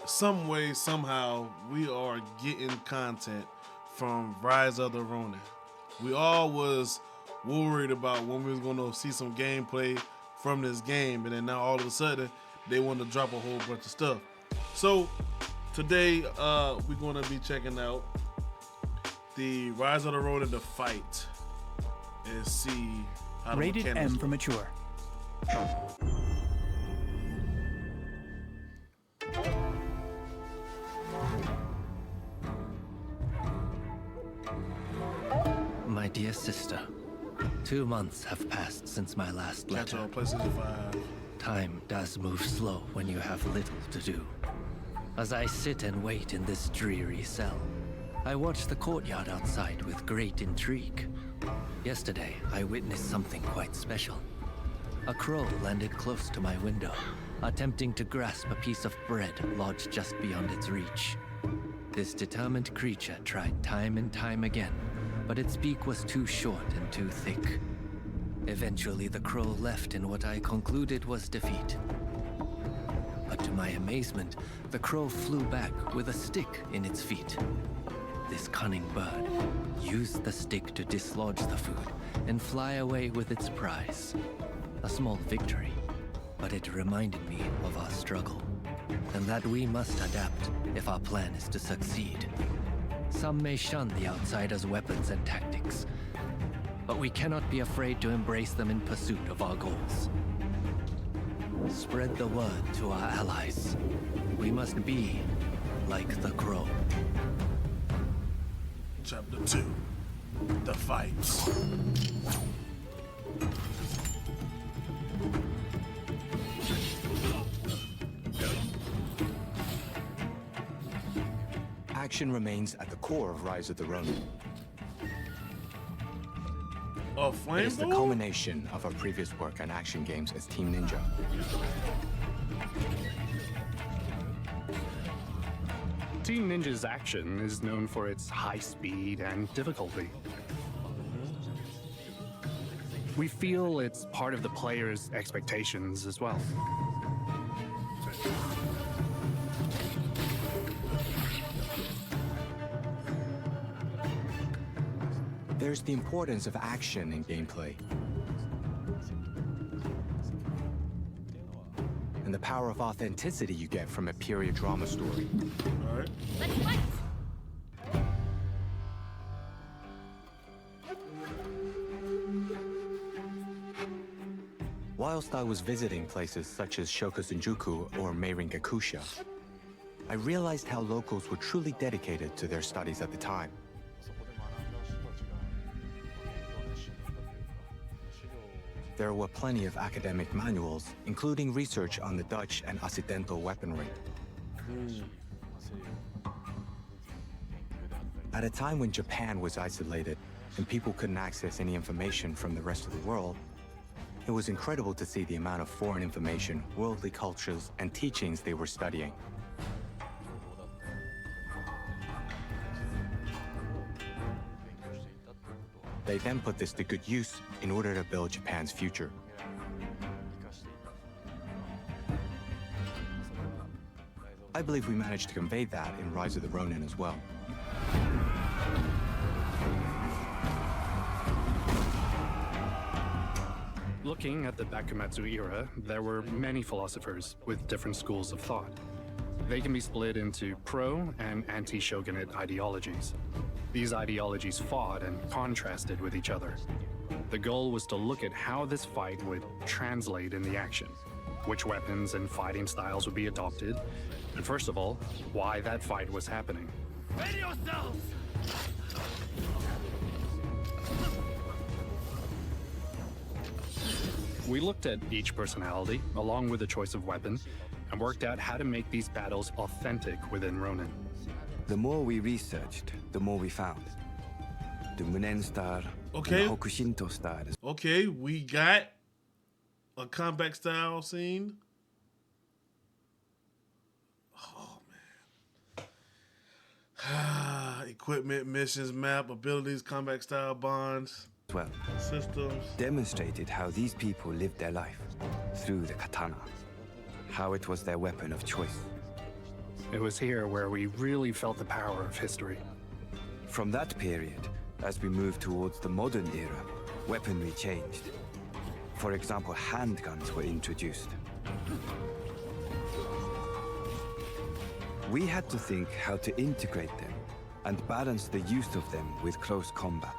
some way, somehow, we are getting content from Rise of the Ronin. We all was worried about when we was going to see some gameplay from this game, and then now all of a sudden they want to drop a whole bunch of stuff. So today we're going to be checking out the Rise of the Ronin, the fight, and see how the Rated mechanics M for work. mature. My dear sister, 2 months have passed since my last Catch letter. on PlayStation 5. Time does move slow when you have little to do. As I sit and wait in this dreary cell, I watch the courtyard outside with great intrigue. Yesterday, I witnessed something quite special. A crow landed close to my window, attempting to grasp a piece of bread lodged just beyond its reach. This determined creature tried time and time again, but its beak was too short and too thick. Eventually, the crow left in what I concluded was defeat. But to my amazement, the crow flew back with a stick in its feet. This cunning bird used the stick to dislodge the food and fly away with its prize. A small victory, but it reminded me of our struggle, and that we must adapt if our plan is to succeed. Some may shun the outsider's weapons and tactics, but we cannot be afraid to embrace them in pursuit of our goals. Spread the word to our allies. We must be like the crow. Chapter 2, the fights. Action remains at the core of Rise of the Ronin. A It flame is the bowl? culmination of our previous work on action games as Team Ninja. Team Ninja's action is known for its high speed and difficulty. We feel it's part of the player's expectations as well. There's the importance of action in gameplay. And the power of authenticity you get from a period drama story. All right. Whilst I was visiting places such as Shokosunjuku or Meirin-gakusha, I realized how locals were truly dedicated to their studies at the time. There were plenty of academic manuals, including research on the Dutch and Occidental weaponry. At a time when Japan was isolated and people couldn't access any information from the rest of the world, it was incredible to see the amount of foreign information, worldly cultures, and teachings they were studying. They then put this to good use in order to build Japan's future. I believe we managed to convey that in Rise of the Ronin as well. Looking at the Bakumatsu era, there were many philosophers with different schools of thought. They can be split into pro and anti-shogunate ideologies. These ideologies fought and contrasted with each other. The goal was to look at how this fight would translate in the action, which weapons and fighting styles would be adopted, and first of all, why that fight was happening. Ready yourselves! We looked at each personality, along with the choice of weapon, and worked out how to make these battles authentic within Ronin. The more we researched, the more we found. The Munen style Okay. and the Hokushinto style. Okay, we got a combat style scene. Oh man. Equipment, missions, map, abilities, combat style bonds, as well, systems. demonstrated how these people lived their life through the katana, how it was their weapon of choice. It was here where we really felt the power of history. From that period, as we moved towards the modern era, weaponry changed. For example, handguns were introduced. We had to think how to integrate them and balance the use of them with close combat.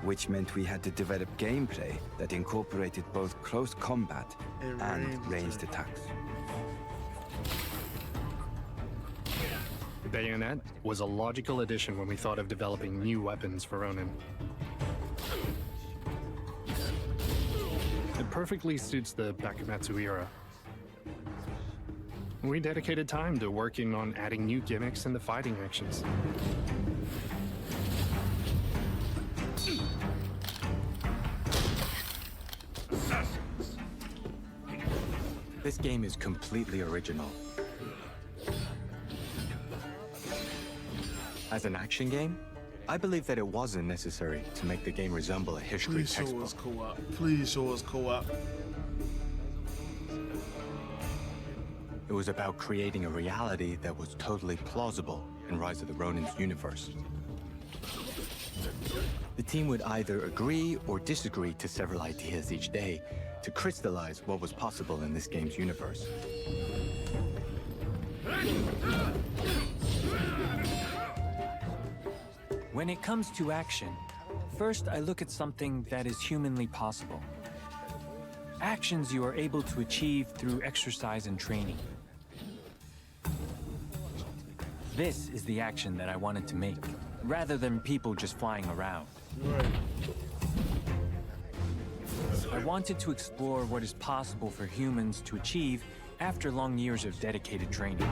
Which meant we had to develop gameplay that incorporated both close combat and ranged attacks. Bayonet was a logical addition when we thought of developing new weapons for Ronin. It perfectly suits the Bakumatsu era. We dedicated time to working on adding new gimmicks and the fighting actions. This game is completely original. As an action game, I believe that it wasn't necessary to make the game resemble a history Please show textbook. us co-op. Please show us co-op. It was about creating a reality that was totally plausible in Rise of the Ronin's universe. The team would either agree or disagree to several ideas each day to crystallize what was possible in this game's universe. When it comes to action, first I look at something that is humanly possible. Actions you are able to achieve through exercise and training. This is the action that I wanted to make, rather than people just flying around. Right. I wanted to explore what is possible for humans to achieve after long years of dedicated training.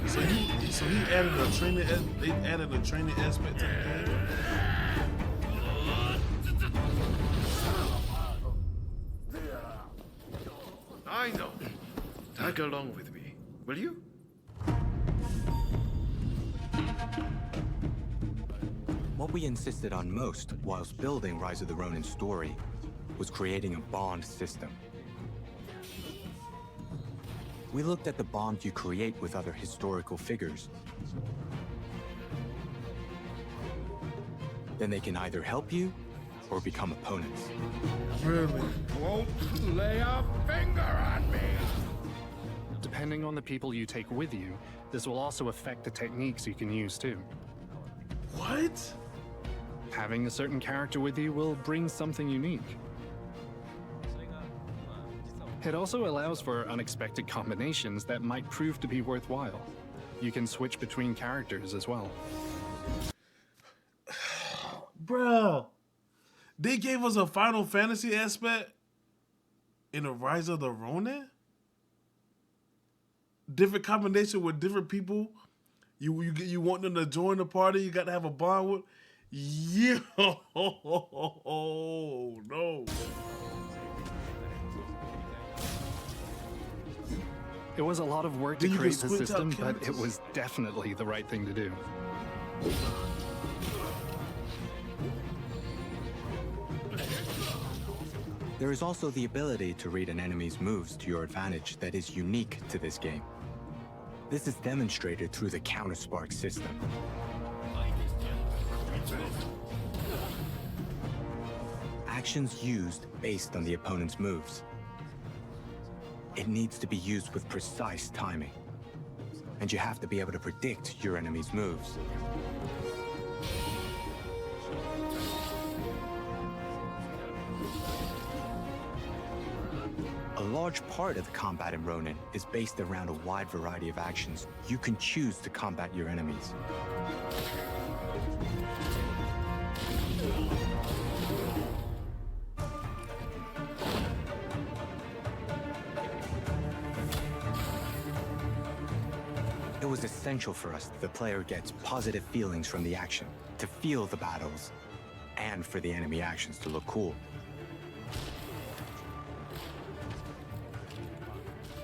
So he added a training. They added a training aspect to the game. I know. Tag along with me, will you? What we insisted on most whilst building Rise of the Ronin story was creating a bond system. We looked at the bond you create with other historical figures. Then they can either help you or become opponents. Really? Won't lay a finger on me! Depending on the people you take with you, this will also affect the techniques you can use too. What? Having a certain character with you will bring something unique. It also allows for unexpected combinations that might prove to be worthwhile. You can switch between characters as well. Bruh. They gave us a Final Fantasy aspect in the Rise of the Ronin? Different combination with different people. You want them to join the party, you got to have a bond with. Yo, no. It was a lot of work to Then you can create the switch out system, but it characters. was definitely the right thing to do. There is also the ability to read an enemy's moves to your advantage that is unique to this game. This is demonstrated through the counter-spark system. Actions used based on the opponent's moves. It needs to be used with precise timing. And you have to be able to predict your enemy's moves. A large part of the combat in Ronin is based around a wide variety of actions you can choose to combat your enemies. It was essential for us that the player gets positive feelings from the action, to feel the battles, and for the enemy actions to look cool.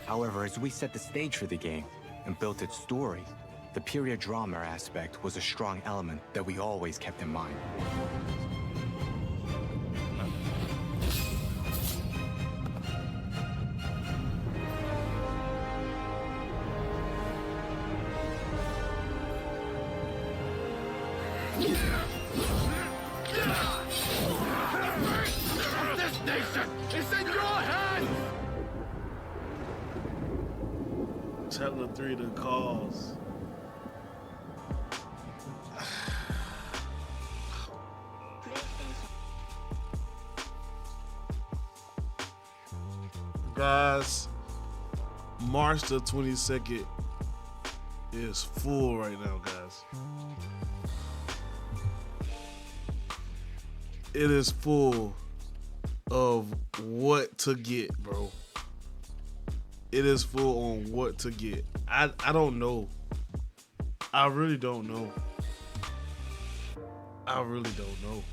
However, as we set the stage for the game and built its story, the period drama aspect was a strong element that we always kept in mind. This nation is in your hands! Chapter 3, the cause. Guys, March the 22nd is full right now, guys. It is full of what to get, bro. It is full on what to get. I don't know. I really don't know. I really don't know.